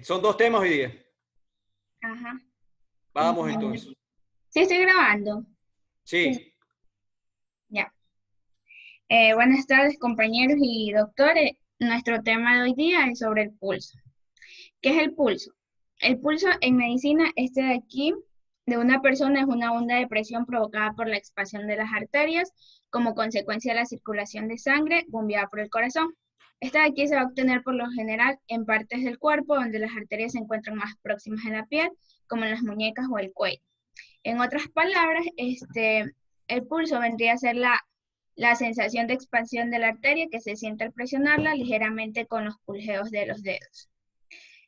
Son dos temas hoy día. Ajá. Vamos entonces. Sí, estoy grabando. Sí. Ya. Buenas tardes, compañeros y doctores. Nuestro tema de hoy día es sobre el pulso. ¿Qué es el pulso? El pulso en medicina, este de aquí, de una persona, es una onda de presión provocada por la expansión de las arterias como consecuencia de la circulación de sangre bombeada por el corazón. Esta de aquí se va a obtener por lo general en partes del cuerpo donde las arterias se encuentran más próximas a la piel, como en las muñecas o el cuello. En otras palabras, el pulso vendría a ser la sensación de expansión de la arteria que se siente al presionarla ligeramente con los pulseos de los dedos.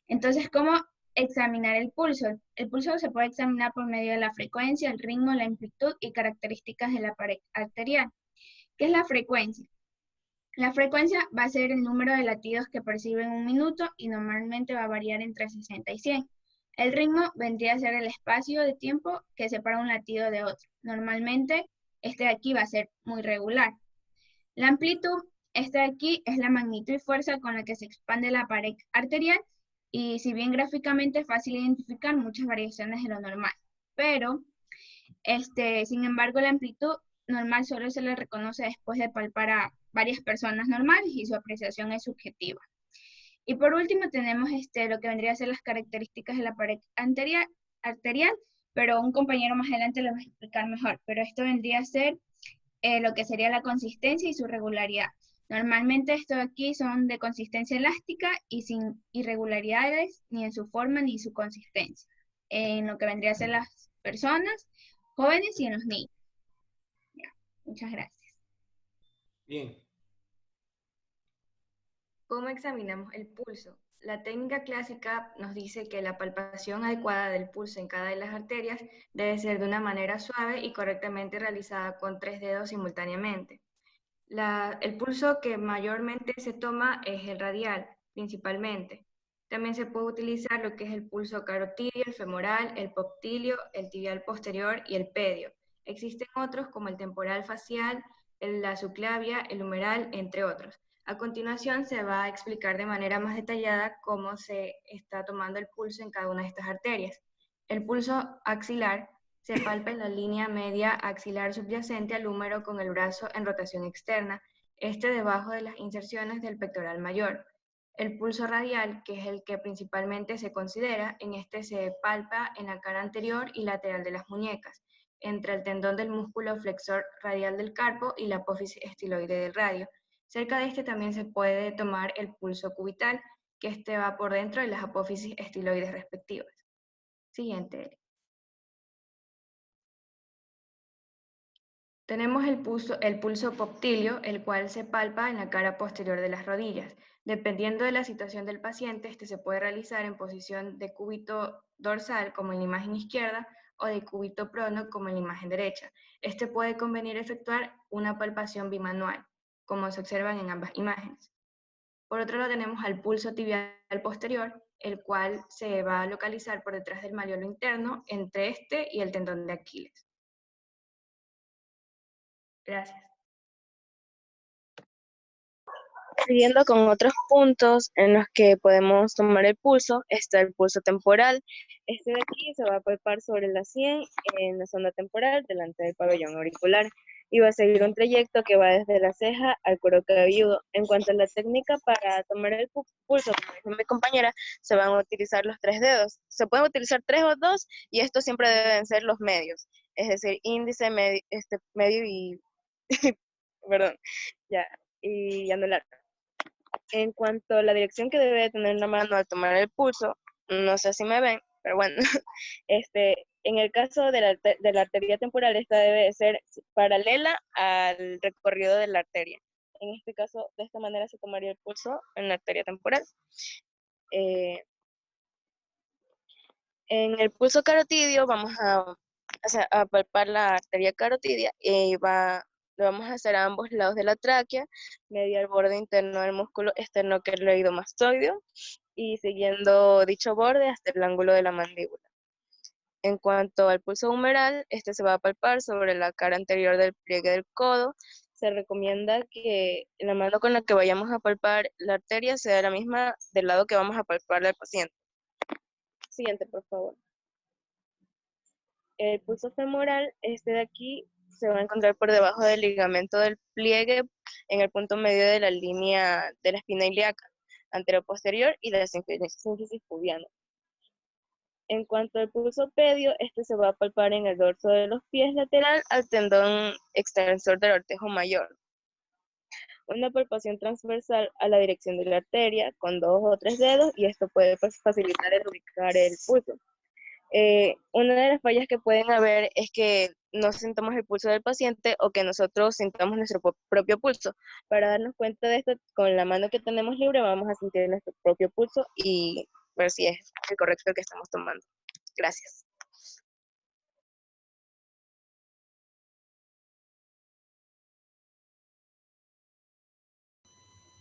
Entonces, ¿cómo examinar el pulso? El pulso se puede examinar por medio de la frecuencia, el ritmo, la amplitud y características de la pared arterial. ¿Qué es la frecuencia? La frecuencia va a ser el número de latidos que percibe en un minuto y normalmente va a variar entre 60 y 100. El ritmo vendría a ser el espacio de tiempo que separa un latido de otro. Normalmente este de aquí va a ser muy regular. La amplitud, esta de aquí es la magnitud y fuerza con la que se expande la pared arterial y si bien gráficamente es fácil identificar muchas variaciones de lo normal. Pero, sin embargo, la amplitud normal solo se le reconoce después de palpar a varias personas normales y su apreciación es subjetiva. Y por último tenemos lo que vendría a ser las características de la pared arterial, pero un compañero más adelante lo va a explicar mejor. Pero esto vendría a ser lo que sería la consistencia y su regularidad. Normalmente estos aquí son de consistencia elástica y sin irregularidades ni en su forma ni su consistencia, en lo que vendría a ser las personas jóvenes y en los niños. Ya, muchas gracias. Bien. ¿Cómo examinamos el pulso? La técnica clásica nos dice que la palpación adecuada del pulso en cada de las arterias debe ser de una manera suave y correctamente realizada con 3 dedos simultáneamente. El pulso que mayormente se toma es el radial, principalmente. También se puede utilizar lo que es el pulso carotidio, el femoral, el popliteo, el tibial posterior y el pedio. Existen otros como el temporal facial, la subclavia, el humeral, entre otros. A continuación se va a explicar de manera más detallada cómo se está tomando el pulso en cada una de estas arterias. El pulso axilar se palpa en la línea media axilar subyacente al húmero con el brazo en rotación externa, debajo de las inserciones del pectoral mayor. El pulso radial, que es el que principalmente se considera, se palpa en la cara anterior y lateral de las muñecas, entre el tendón del músculo flexor radial del carpo y la apófisis estiloide del radio. Cerca de también se puede tomar el pulso cubital, que va por dentro de las apófisis estiloides respectivas. Siguiente. Tenemos el pulso popliteo, el cual se palpa en la cara posterior de las rodillas. Dependiendo de la situación del paciente, se puede realizar en posición de cúbito dorsal, como en la imagen izquierda, o de cúbito prono, como en la imagen derecha. Puede convenir efectuar una palpación bimanual, como se observan en ambas imágenes. Por otro lado tenemos al pulso tibial posterior, el cual se va a localizar por detrás del malleolo interno, entre y el tendón de Aquiles. Gracias. Siguiendo con otros puntos en los que podemos tomar el pulso, está el pulso temporal. Este de aquí se va a palpar sobre la sien, en la zona temporal, delante del pabellón auricular, y va a seguir un trayecto que va desde la ceja al cuero cabelludo. En cuanto a la técnica para tomar el pulso, como dijo mi compañera, se van a utilizar los 3 dedos. Se pueden utilizar 3 o 2, y estos siempre deben ser los medios, es decir, índice, medio y, perdón, ya, y anular. En cuanto a la dirección que debe tener la mano al tomar el pulso, no sé si me ven, pero bueno, en el caso de la arteria temporal, esta debe ser paralela al recorrido de la arteria. En este caso, de esta manera se tomaría el pulso en la arteria temporal. En el pulso carotidio vamos a palpar la arteria carotidia y lo vamos a hacer a ambos lados de la tráquea, medio al borde interno del músculo esternocleidomastoideo y siguiendo dicho borde hasta el ángulo de la mandíbula. En cuanto al pulso humeral, este se va a palpar sobre la cara anterior del pliegue del codo. Se recomienda que la mano con la que vayamos a palpar la arteria sea la misma del lado que vamos a palpar al paciente. Siguiente, por favor. El pulso femoral, este de aquí, se va a encontrar por debajo del ligamento del pliegue, en el punto medio de la línea de la espina ilíaca, anteroposterior y la sínfisis pubiana. En cuanto al pulso pedio, este se va a palpar en el dorso de los pies lateral al tendón extensor del ortejo mayor. Una palpación transversal a la dirección de la arteria con 2 o 3 dedos, y esto puede facilitar el ubicar el pulso. Una de las fallas que pueden haber es que no sintamos el pulso del paciente o que nosotros sintamos nuestro propio pulso. Para darnos cuenta de esto, con la mano que tenemos libre vamos a sentir nuestro propio pulso y ver si es el correcto el que estamos tomando. Gracias.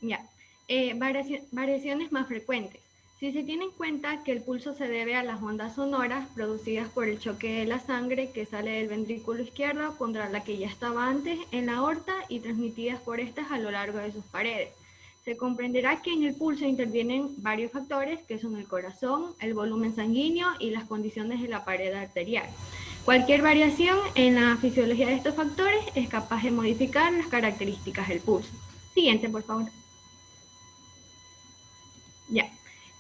Ya. Variaciones más frecuentes. Si se tiene en cuenta que el pulso se debe a las ondas sonoras producidas por el choque de la sangre que sale del ventrículo izquierdo contra la que ya estaba antes en la aorta y transmitidas por estas a lo largo de sus paredes, se comprenderá que en el pulso intervienen varios factores que son el corazón, el volumen sanguíneo y las condiciones de la pared arterial. Cualquier variación en la fisiología de estos factores es capaz de modificar las características del pulso. Siguiente, por favor. Ya.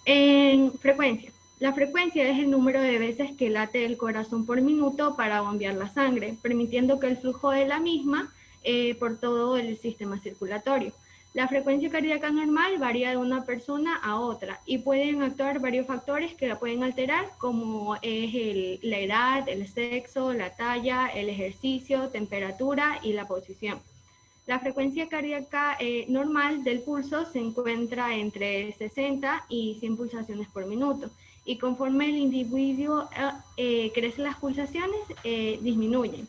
En frecuencia. La frecuencia es el número de veces que late el corazón por minuto para bombear la sangre, permitiendo que el flujo de la misma por todo el sistema circulatorio. La frecuencia cardíaca normal varía de una persona a otra y pueden actuar varios factores que la pueden alterar, como es la edad, el sexo, la talla, el ejercicio, temperatura y la posición. La frecuencia cardíaca normal del pulso se encuentra entre 60 y 100 pulsaciones por minuto, y conforme el individuo crecen las pulsaciones, disminuyen.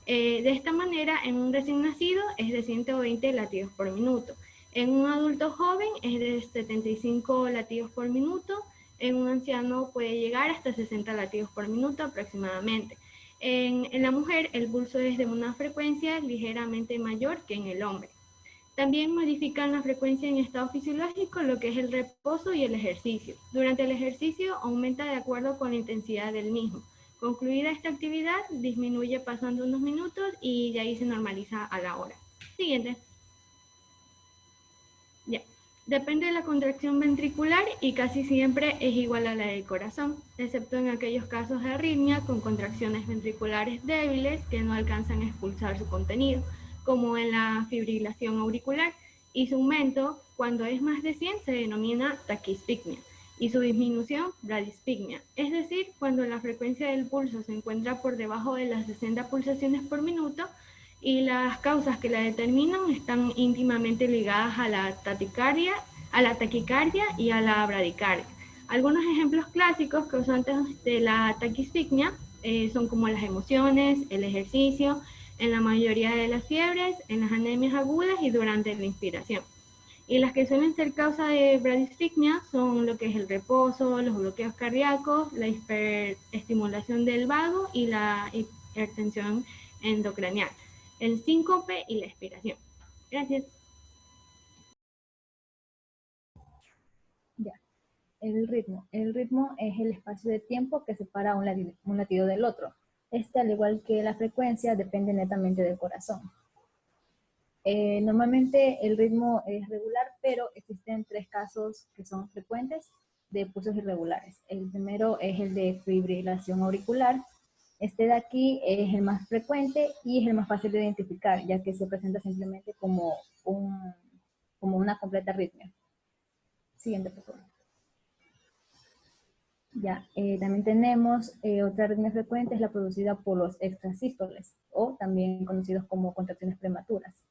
De esta manera, en un recién nacido es de 120 latidos por minuto, en un adulto joven es de 75 latidos por minuto, en un anciano puede llegar hasta 60 latidos por minuto aproximadamente. En la mujer el pulso es de una frecuencia ligeramente mayor que en el hombre. También modifican la frecuencia en estado fisiológico lo que es el reposo y el ejercicio. Durante el ejercicio aumenta de acuerdo con la intensidad del mismo. Concluida esta actividad, disminuye pasando unos minutos y de ahí se normaliza a la hora. Siguiente. Ya. Depende de la contracción ventricular y casi siempre es igual a la del corazón, excepto en aquellos casos de arritmia con contracciones ventriculares débiles que no alcanzan a expulsar su contenido, como en la fibrilación auricular, y su aumento, cuando es más de 100, se denomina taquispigmia, y su disminución, bradispigmia, es decir, cuando la frecuencia del pulso se encuentra por debajo de las 60 pulsaciones por minuto, y las causas que la determinan están íntimamente ligadas a la taquicardia y a la bradicardia. Algunos ejemplos clásicos causantes de la taquispigmia son como las emociones, el ejercicio, en la mayoría de las fiebres, en las anemias agudas y durante la inspiración. Y las que suelen ser causa de bradispigmia son lo que es el reposo, los bloqueos cardíacos, la hiperestimulación del vago y la hipertensión endocranial, el síncope y la expiración. Gracias. Ya. El ritmo. El ritmo es el espacio de tiempo que separa un latido del otro. Este, al igual que la frecuencia, depende netamente del corazón. Normalmente el ritmo es regular, pero existen 3 casos que son frecuentes de pulsos irregulares. El primero es el de fibrilación auricular. Este de aquí es el más frecuente y es el más fácil de identificar, ya que se presenta simplemente como una completa arritmia. Siguiente, por favor. Ya, también tenemos otra arritmia frecuente, es la producida por los extrasístoles, o también conocidos como contracciones prematuras.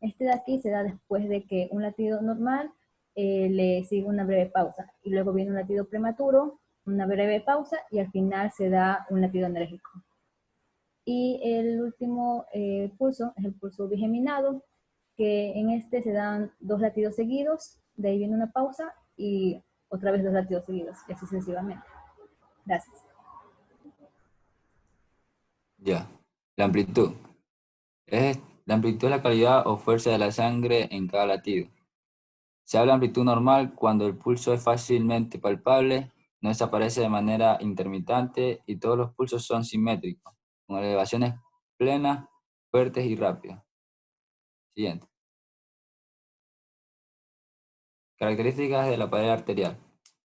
Este de aquí se da después de que un latido normal le sigue una breve pausa, y luego viene un latido prematuro, una breve pausa, y al final se da un latido enérgico. Y el último pulso es el pulso bigeminado, que en este se dan 2 latidos seguidos, de ahí viene una pausa, y otra vez 2 latidos seguidos, y así sucesivamente. Gracias. Ya. La amplitud. La amplitud es la calidad o fuerza de la sangre en cada latido. Se habla de amplitud normal cuando el pulso es fácilmente palpable no desaparece de manera intermitente y todos los pulsos son simétricos, con elevaciones plenas, fuertes y rápidas. Siguiente. Características de la pared arterial.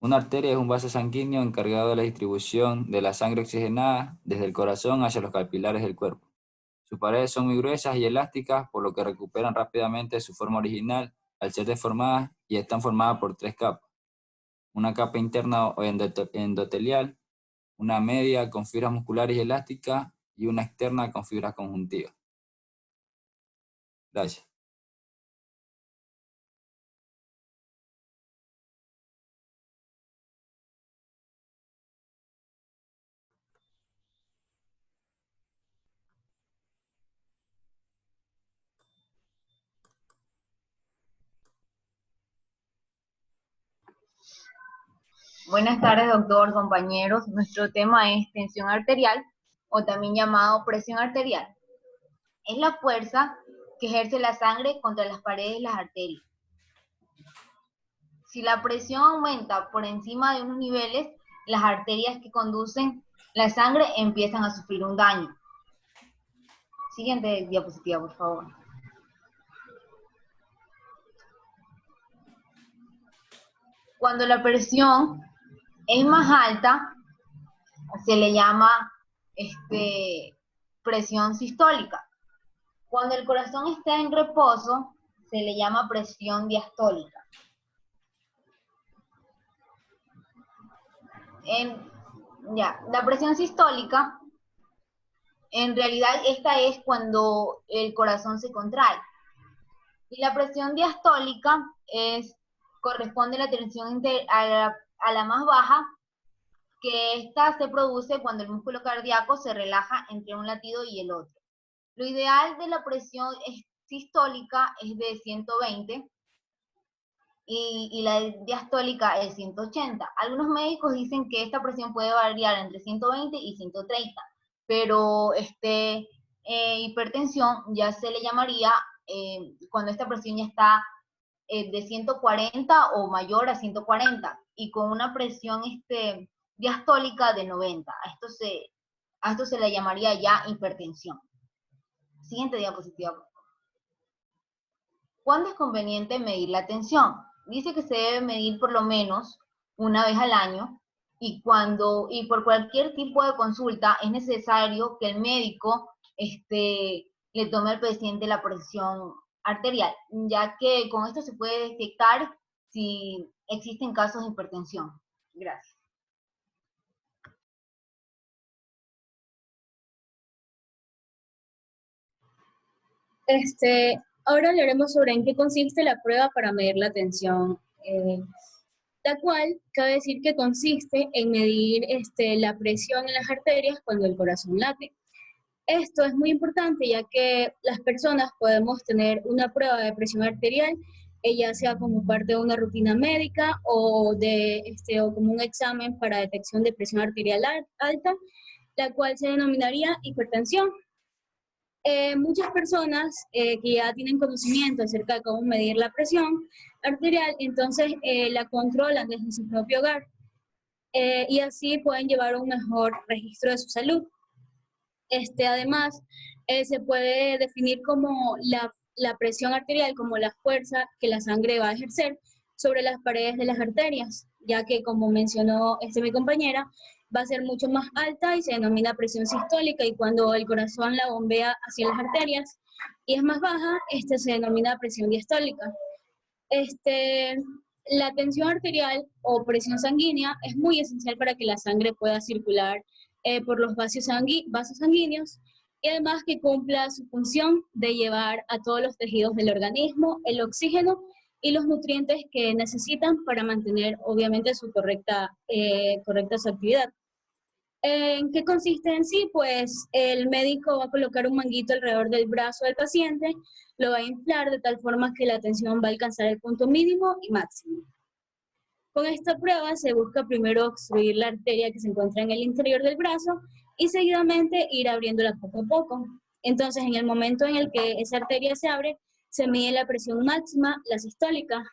Una arteria es un vaso sanguíneo encargado de la distribución de la sangre oxigenada desde el corazón hacia los capilares del cuerpo. Sus paredes son muy gruesas y elásticas, por lo que recuperan rápidamente su forma original al ser deformadas y están formadas por 3 capas. Una capa interna o endotelial, una media con fibras musculares y elásticas y una externa con fibras conjuntivas. Gracias. Buenas tardes, doctor, compañeros. Nuestro tema es tensión arterial, o también llamado presión arterial. Es la fuerza que ejerce la sangre contra las paredes de las arterias. Si la presión aumenta por encima de unos niveles, las arterias que conducen la sangre empiezan a sufrir un daño. Siguiente diapositiva, por favor. Cuando la presión es más alta, se le llama presión sistólica. Cuando el corazón está en reposo, se le llama presión diastólica. La presión sistólica, en realidad esta es cuando el corazón se contrae. Y la presión diastólica corresponde a la tensión a la más baja, que esta se produce cuando el músculo cardíaco se relaja entre un latido y el otro. Lo ideal de la presión sistólica es de 120 y la diastólica es 180. Algunos médicos dicen que esta presión puede variar entre 120 y 130, pero hipertensión ya se le llamaría cuando esta presión ya está de 140 o mayor a 140 y con una presión diastólica de 90. A esto se le llamaría ya hipertensión. Siguiente diapositiva, por favor. ¿Cuándo es conveniente medir la tensión? Dice que se debe medir por lo menos una vez al año y por cualquier tipo de consulta es necesario que el médico le tome al paciente la presión arterial, ya que con esto se puede detectar si existen casos de hipertensión. Gracias. Ahora hablaremos sobre en qué consiste la prueba para medir la tensión, la cual cabe decir que consiste en medir la presión en las arterias cuando el corazón late. Esto es muy importante ya que las personas podemos tener una prueba de presión arterial, ya sea como parte de una rutina médica o como un examen para detección de presión arterial alta, la cual se denominaría hipertensión. Muchas personas que ya tienen conocimiento acerca de cómo medir la presión arterial, entonces la controlan desde su propio hogar y así pueden llevar un mejor registro de su salud. Además, se puede definir como la presión arterial como la fuerza que la sangre va a ejercer sobre las paredes de las arterias, ya que como mencionó mi compañera, va a ser mucho más alta y se denomina presión sistólica, y cuando el corazón la bombea hacia las arterias y es más baja, se denomina presión diastólica. La tensión arterial o presión sanguínea es muy esencial para que la sangre pueda circular por los vasos sanguíneos y además que cumpla su función de llevar a todos los tejidos del organismo el oxígeno y los nutrientes que necesitan para mantener obviamente su correcta su actividad. ¿En qué consiste en sí? Pues el médico va a colocar un manguito alrededor del brazo del paciente, lo va a inflar de tal forma que la tensión va a alcanzar el punto mínimo y máximo. Con esta prueba se busca primero obstruir la arteria que se encuentra en el interior del brazo y seguidamente ir abriéndola poco a poco. Entonces, en el momento en el que esa arteria se abre, se mide la presión máxima, la sistólica.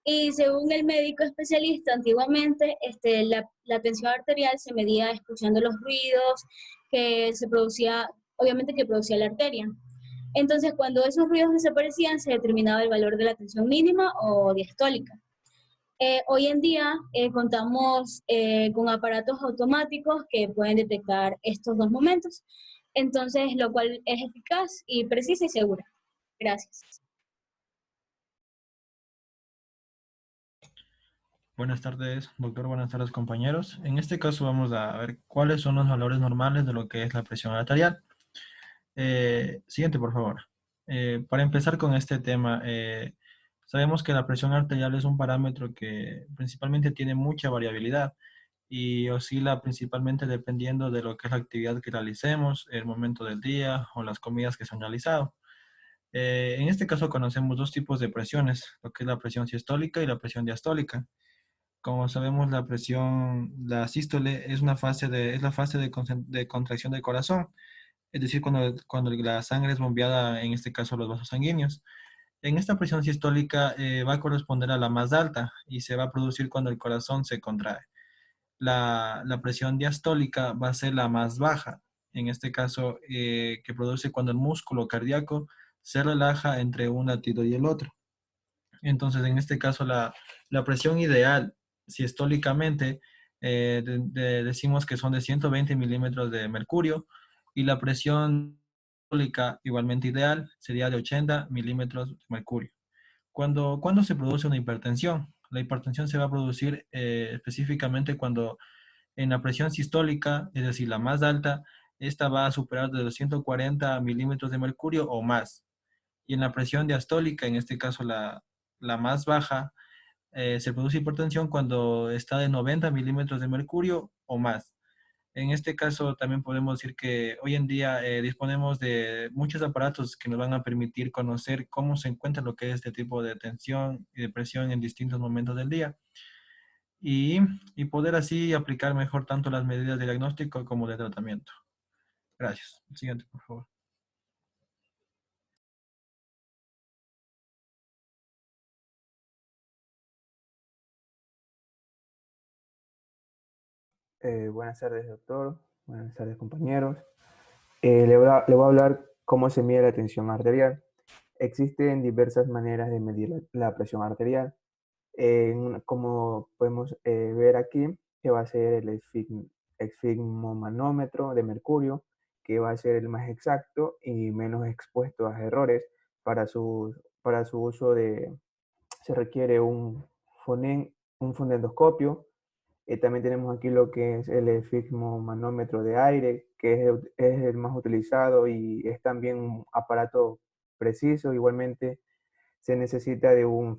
Y según el médico especialista, antiguamente la tensión arterial se medía escuchando los ruidos que se producía, obviamente que producía la arteria. Entonces, cuando esos ruidos desaparecían, se determinaba el valor de la tensión mínima o diastólica. Hoy en día contamos con aparatos automáticos que pueden detectar estos dos momentos, entonces lo cual es eficaz y precisa y segura. Gracias. Buenas tardes, doctor. Buenas tardes, compañeros. En este caso vamos a ver cuáles son los valores normales de lo que es la presión arterial. Siguiente, por favor. Para empezar con este tema, sabemos que la presión arterial es un parámetro que principalmente tiene mucha variabilidad y oscila principalmente dependiendo de lo que es la actividad que realicemos, el momento del día o las comidas que se han realizado. En este caso conocemos dos tipos de presiones, lo que es la presión sistólica y la presión diastólica. Como sabemos, la sístole es la fase de contracción del corazón, es decir, cuando la sangre es bombeada, en este caso los vasos sanguíneos. En esta presión sistólica va a corresponder a la más alta y se va a producir cuando el corazón se contrae. La presión diastólica va a ser la más baja, en este caso que produce cuando el músculo cardíaco se relaja entre un latido y el otro. Entonces, en este caso, la presión ideal sistólicamente decimos que son de 120 milímetros de mercurio y la presión sistólica igualmente ideal sería de 80 milímetros de mercurio. ¿Cuándo se produce una hipertensión? La hipertensión se va a producir específicamente cuando en la presión sistólica, es decir, la más alta, esta va a superar de los 140 milímetros de mercurio o más. Y en la presión diastólica, en este caso la más baja, se produce hipertensión cuando está de 90 milímetros de mercurio o más. En este caso también podemos decir que hoy en día disponemos de muchos aparatos que nos van a permitir conocer cómo se encuentra lo que es este tipo de tensión y de presión en distintos momentos del día y, y poder así aplicar mejor tanto las medidas de diagnóstico como de tratamiento. Gracias. Siguiente, por favor. Buenas tardes, doctor. Buenas tardes, compañeros. Le voy a hablar cómo se mide la tensión arterial. Existen diversas maneras de medir la presión arterial. Como podemos ver aquí, que va a ser el esfigmomanómetro de mercurio, que va a ser el más exacto y menos expuesto a errores. Para su uso se requiere un fonendoscopio. También tenemos aquí lo que es el esfigmomanómetro de aire, que es el más utilizado y es también un aparato preciso. Igualmente se necesita de un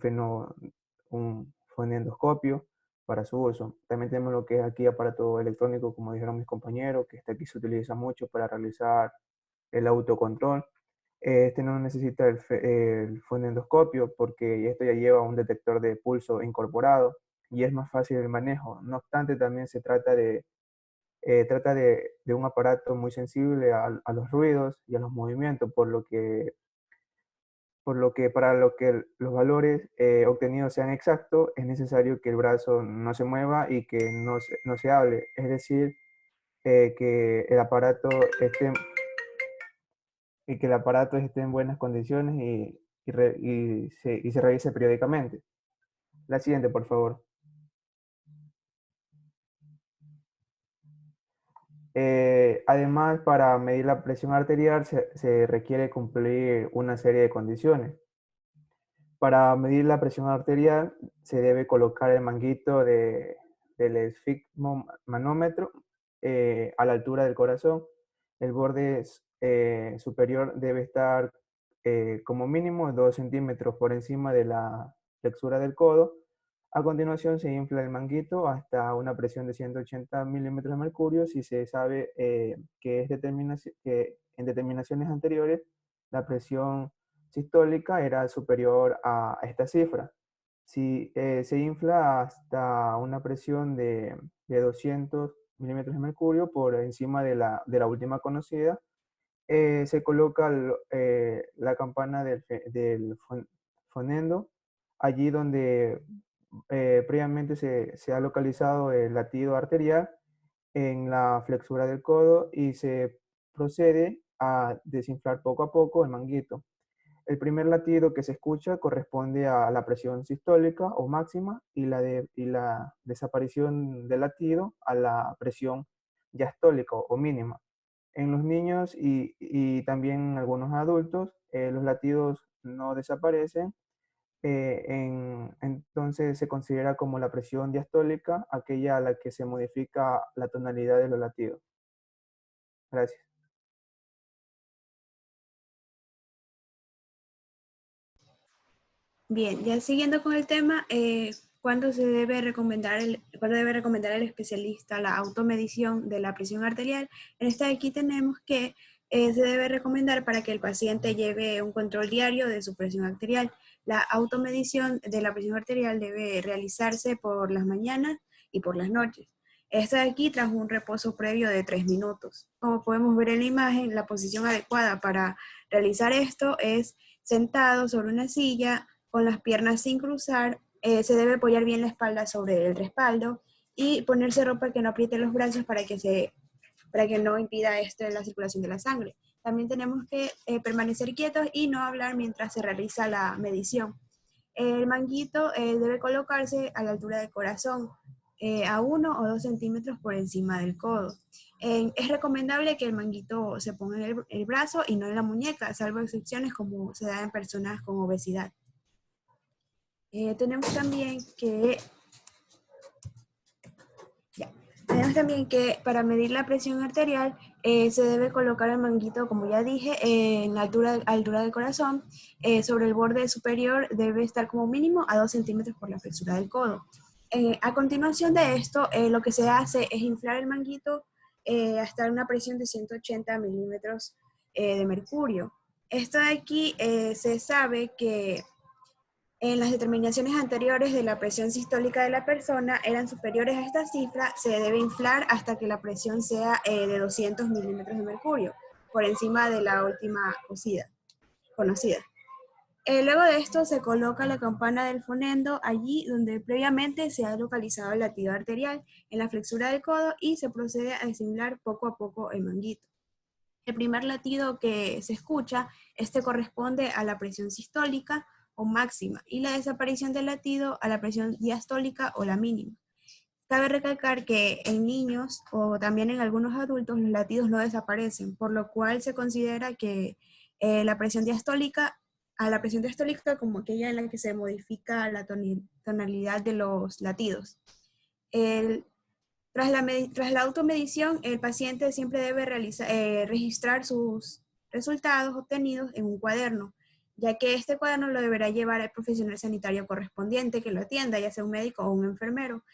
fonendoscopio para su uso. También tenemos lo que es aquí aparato electrónico, como dijeron mis compañeros, que este aquí se utiliza mucho para realizar el autocontrol. Este no necesita el fonendoscopio porque esto ya lleva un detector de pulso incorporado y es más fácil el manejo. No obstante, también se trata de un aparato muy sensible a los ruidos y a los movimientos, por lo que para lo que los valores obtenidos sean exactos, es necesario que el brazo no se mueva y que no se hable. Es decir, que el aparato esté en buenas condiciones y se revise periódicamente. La siguiente, por favor. Además, para medir la presión arterial se requiere cumplir una serie de condiciones. Para medir la presión arterial se debe colocar el manguito del esfigmomanómetro a la altura del corazón. El borde superior debe estar como mínimo 2 centímetros por encima de la flexura del codo. A continuación se infla el manguito hasta una presión de 180 milímetros de mercurio si se sabe que en determinaciones anteriores la presión sistólica era superior a esta cifra. Si se infla hasta una presión de 200 milímetros de mercurio por encima de la última conocida, se coloca la campana del fonendo allí donde previamente se ha localizado el latido arterial en la flexura del codo y se procede a desinflar poco a poco el manguito. El primer latido que se escucha corresponde a la presión sistólica o máxima y la desaparición del latido a la presión diastólica o mínima. En los niños y también en algunos adultos, los latidos no desaparecen. Entonces se considera como la presión diastólica aquella a la que se modifica la tonalidad de los latidos. Gracias. Bien, ya siguiendo con el tema, ¿cuándo debe recomendar el especialista la automedición de la presión arterial? En esta de aquí tenemos que se debe recomendar para que el paciente lleve un control diario de su presión arterial. La automedición de la presión arterial debe realizarse por las mañanas y por las noches. Esta de aquí tras un reposo previo de 3 minutos. Como podemos ver en la imagen, la posición adecuada para realizar esto es sentado sobre una silla, con las piernas sin cruzar, se debe apoyar bien la espalda sobre el respaldo y ponerse ropa que no apriete los brazos para que no impida la circulación de la sangre. También tenemos que permanecer quietos y no hablar mientras se realiza la medición. El manguito debe colocarse a la altura del corazón, a 1 o 2 centímetros por encima del codo. Es recomendable que el manguito se ponga en el brazo y no en la muñeca, salvo excepciones como se da en personas con obesidad. Tenemos también para medir la presión arterial se debe colocar el manguito, como ya dije, en la altura del corazón. Sobre el borde superior debe estar como mínimo a 2 centímetros por la flexura del codo. A continuación de esto, lo que se hace es inflar el manguito hasta una presión de 180 milímetros de mercurio. Esto de aquí se sabe que en las determinaciones anteriores de la presión sistólica de la persona eran superiores a esta cifra, se debe inflar hasta que la presión sea de 200 milímetros de mercurio, por encima de la última conocida. Luego de esto se coloca la campana del fonendo allí donde previamente se ha localizado el latido arterial en la flexura del codo y se procede a desinflar poco a poco el manguito. El primer latido que se escucha, corresponde a la presión sistólica o máxima y la desaparición del latido a la presión diastólica o la mínima. Cabe recalcar que en niños o también en algunos adultos los latidos no desaparecen, por lo cual se considera que la presión diastólica como aquella en la que se modifica la tonalidad de los latidos. Tras la automedición, el paciente siempre debe registrar sus resultados obtenidos en un cuaderno, ya que este cuaderno lo deberá llevar al profesional sanitario correspondiente que lo atienda, ya sea un médico o un enfermero,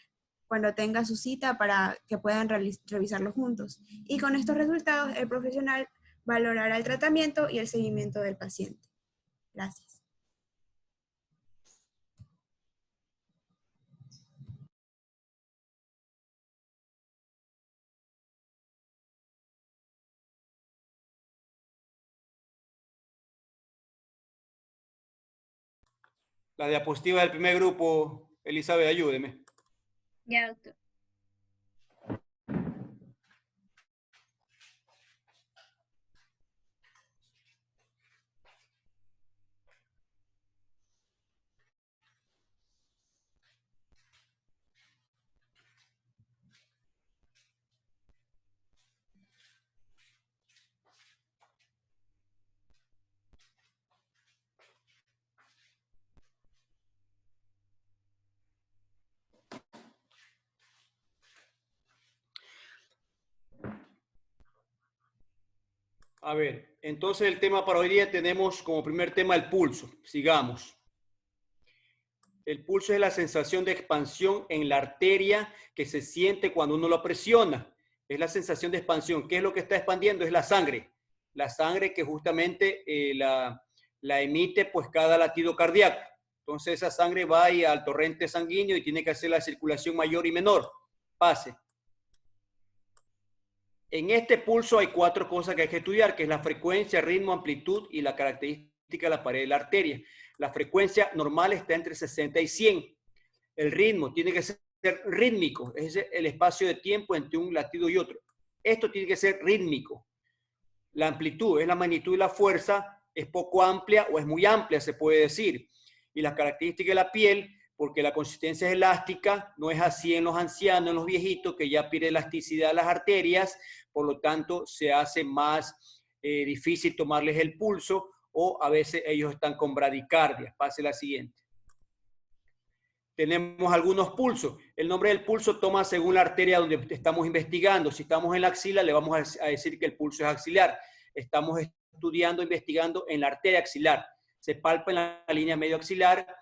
cuando tenga su cita para que puedan revisarlo juntos. Y con estos resultados, el profesional valorará el tratamiento y el seguimiento del paciente. Gracias. La diapositiva del primer grupo, Elizabeth, ayúdeme. Ya, doctor. A ver, entonces el tema para hoy día tenemos como primer tema el pulso. Sigamos. El pulso es la sensación de expansión en la arteria que se siente cuando uno lo presiona. Es la sensación de expansión. ¿Qué es lo que está expandiendo? Es la sangre. La sangre que justamente la emite pues cada latido cardíaco. Entonces esa sangre va ahí al torrente sanguíneo y tiene que hacer la circulación mayor y menor. Pase. En este pulso hay 4 cosas que hay que estudiar, que es la frecuencia, ritmo, amplitud y la característica de la pared de la arteria. La frecuencia normal está entre 60 y 100. El ritmo tiene que ser rítmico, es el espacio de tiempo entre un latido y otro. Esto tiene que ser rítmico. La amplitud es la magnitud y la fuerza, es poco amplia o es muy amplia, se puede decir. Y las características de la piel, porque la consistencia es elástica, no es así en los ancianos, en los viejitos, que ya pierde elasticidad a las arterias, por lo tanto se hace más difícil tomarles el pulso, o a veces ellos están con bradicardia. Pase la siguiente. Tenemos algunos pulsos. El nombre del pulso toma según la arteria donde estamos investigando. Si estamos en la axila, le vamos a decir que el pulso es axilar. Estamos estudiando, investigando en la arteria axilar. Se palpa en la línea medio axilar,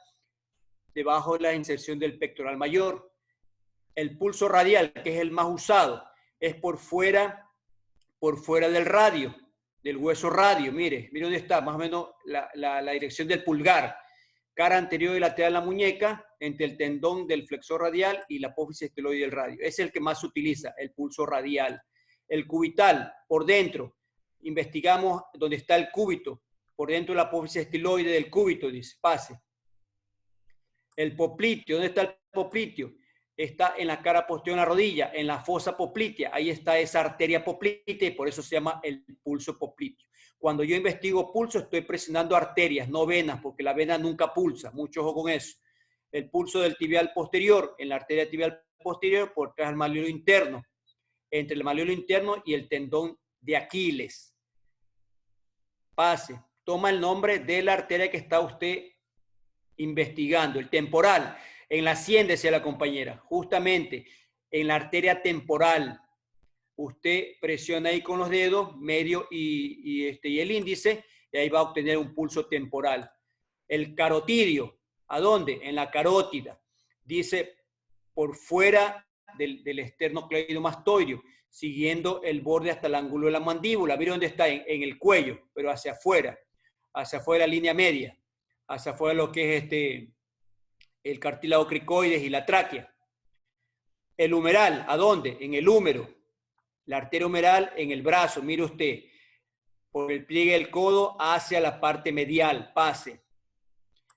debajo de la inserción del pectoral mayor. El pulso radial, que es el más usado, es por fuera del radio, del hueso radio. Mire dónde está, más o menos la dirección del pulgar. Cara anterior y lateral de la muñeca, entre el tendón del flexor radial y la apófisis esteloide del radio. Es el que más se utiliza, el pulso radial. El cubital, por dentro. Investigamos dónde está el cúbito, por dentro de la apófisis esteloide del cúbito, dice, pase. El popliteo, ¿dónde está el popliteo? Está en la cara posterior de la rodilla, en la fosa poplitea. Ahí está esa arteria poplitea y por eso se llama el pulso popliteo. Cuando yo investigo pulso, estoy presionando arterias, no venas, porque la vena nunca pulsa. Mucho ojo con eso. El pulso del tibial posterior, en la arteria tibial posterior, por detrás del malleolo interno, entre el malleolo interno y el tendón de Aquiles. Pase. Toma el nombre de la arteria que está usted investigando. El temporal, en la sien, decía la compañera, justamente en la arteria temporal. Usted presiona ahí con los dedos, medio y el índice, y ahí va a obtener un pulso temporal. El carotidio, ¿a dónde? En la carótida. Dice, por fuera del esternocleidomastoideo, siguiendo el borde hasta el ángulo de la mandíbula. ¿Vieron dónde está? En el cuello, pero hacia afuera de la línea media, hacia afuera de lo que es el cartílago cricoides y la tráquea. El humeral, ¿a dónde? En el húmero. La arteria humeral en el brazo, mire usted, por el pliegue del codo hacia la parte medial, pase.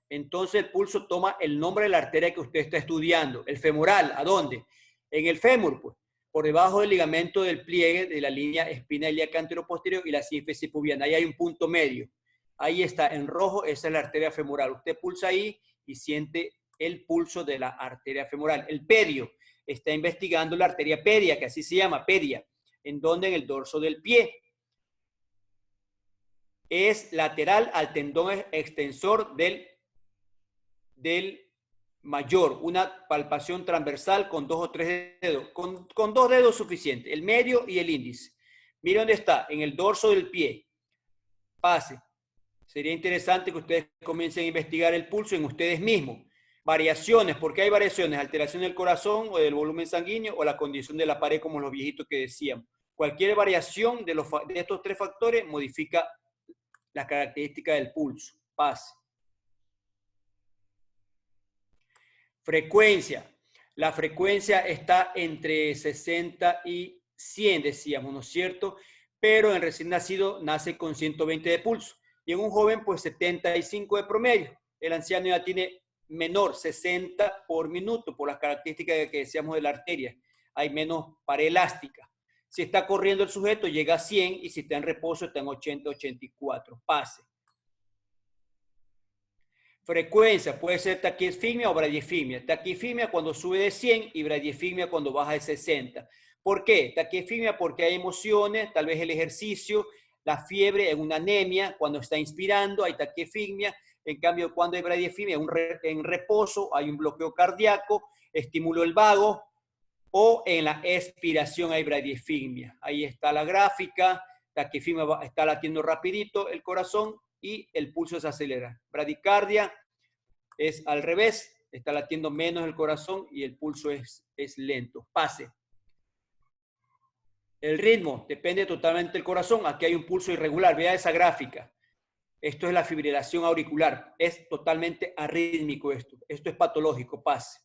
Entonces el pulso toma el nombre de la arteria que usted está estudiando. El femoral, ¿a dónde? En el fémur, pues, por debajo del ligamento del pliegue de la línea espina ilíaca anteroposterior y la sínfisis pubiana. Ahí hay un punto medio. Ahí está, en rojo, esa es la arteria femoral. Usted pulsa ahí y siente el pulso de la arteria femoral. El pedio, está investigando la arteria pedia, que así se llama, pedia. ¿En dónde? En el dorso del pie. Es lateral al tendón extensor del mayor. Una palpación transversal con 2 o 3 dedos. Con 2 dedos suficiente, el medio y el índice. Mire dónde está, en el dorso del pie. Pase. Sería interesante que ustedes comiencen a investigar el pulso en ustedes mismos. Variaciones, ¿por qué hay variaciones? Alteración del corazón o del volumen sanguíneo o la condición de la pared, como los viejitos que decíamos. Cualquier variación de estos 3 factores modifica las características del pulso. Pase. Frecuencia. La frecuencia está entre 60 y 100, decíamos, ¿no es cierto? Pero en recién nacido nace con 120 de pulso. Y en un joven, pues 75 de promedio. El anciano ya tiene menor, 60 por minuto, por las características que decíamos de la arteria. Hay menos pared elástica. Si está corriendo el sujeto, llega a 100 y si está en reposo, está en 80, 84. Pase. Frecuencia, puede ser taquifimia o bradifimia. Taquifimia cuando sube de 100 y bradifimia cuando baja de 60. ¿Por qué? Taquifimia porque hay emociones, tal vez el ejercicio, la fiebre, en una anemia, cuando está inspirando hay taquifimia. En cambio, cuando hay bradifimia, en reposo, hay un bloqueo cardíaco, estímulo del vago, o en la expiración hay bradifimia. Ahí está la gráfica, taquifimia está latiendo rapidito el corazón y el pulso se acelera. Bradicardia es al revés, está latiendo menos el corazón y el pulso es lento. Pase. El ritmo depende totalmente del corazón. Aquí hay un pulso irregular, vea esa gráfica. Esto es la fibrilación auricular. Es totalmente arrítmico esto. Esto es patológico. Pase.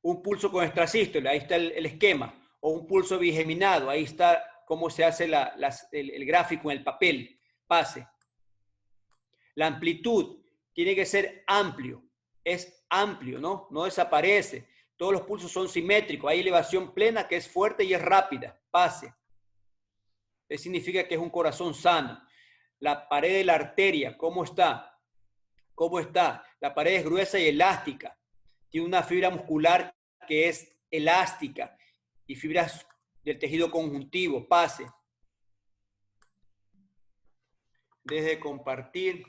Un pulso con extrasístole. Ahí está el esquema. O un pulso bigeminado. Ahí está cómo se hace el gráfico en el papel. Pase. La amplitud tiene que ser amplio. Es amplio, ¿no? No desaparece. Todos los pulsos son simétricos. Hay elevación plena que es fuerte y es rápida. Pase. Eso significa que es un corazón sano. La pared de la arteria, ¿cómo está? ¿Cómo está? La pared es gruesa y elástica. Tiene una fibra muscular que es elástica y fibras del tejido conjuntivo. Pase. Deje de compartir,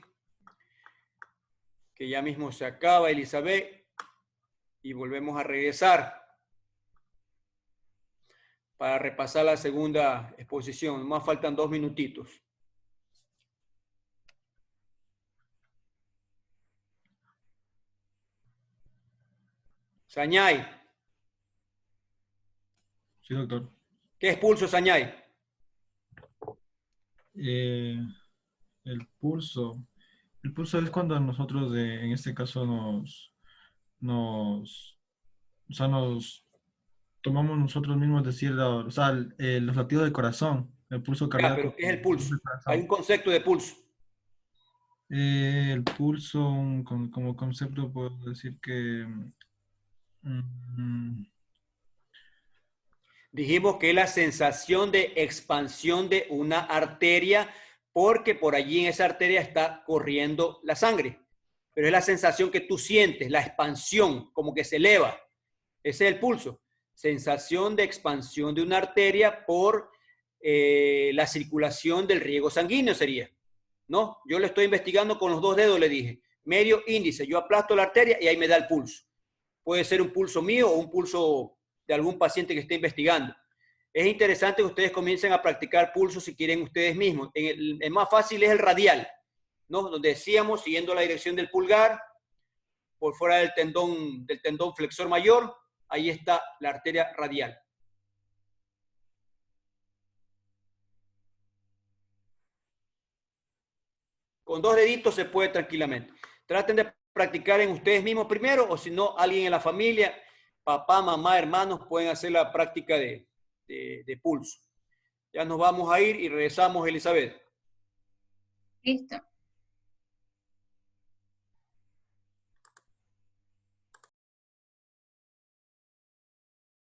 que ya mismo se acaba, Elizabeth, y volvemos a regresar para repasar la segunda exposición. Más faltan 2 minutitos. Sañay. Sí, doctor. ¿Qué es pulso, Sañay? El pulso. El pulso es cuando nosotros, en este caso, nos tomamos nosotros mismos decir, los latidos del corazón, el pulso Ya, cardíaco. pero ¿qué es el pulso? del corazón. Hay un concepto de pulso. El pulso, como concepto, puedo decir que Dijimos que es la sensación de expansión de una arteria, porque por allí en esa arteria está corriendo la sangre. Pero es la sensación que tú sientes, la expansión, como que se eleva. Ese es el pulso. Sensación de expansión de una arteria por la circulación del riego sanguíneo sería. ¿No? Yo lo estoy investigando con los 2 dedos, le dije. Medio índice. Yo aplasto la arteria y ahí me da el pulso. Puede ser un pulso mío o un pulso de algún paciente que esté investigando. Es interesante que ustedes comiencen a practicar pulso si quieren ustedes mismos. El más fácil es el radial, ¿no? Donde decíamos, siguiendo la dirección del pulgar, por fuera del tendón flexor mayor, ahí está la arteria radial. Con 2 deditos se puede tranquilamente. Traten de practicar en ustedes mismos primero, o si no, alguien en la familia, papá, mamá, hermanos, pueden hacer la práctica de pulso. Ya nos vamos a ir y regresamos, Elizabeth. Listo.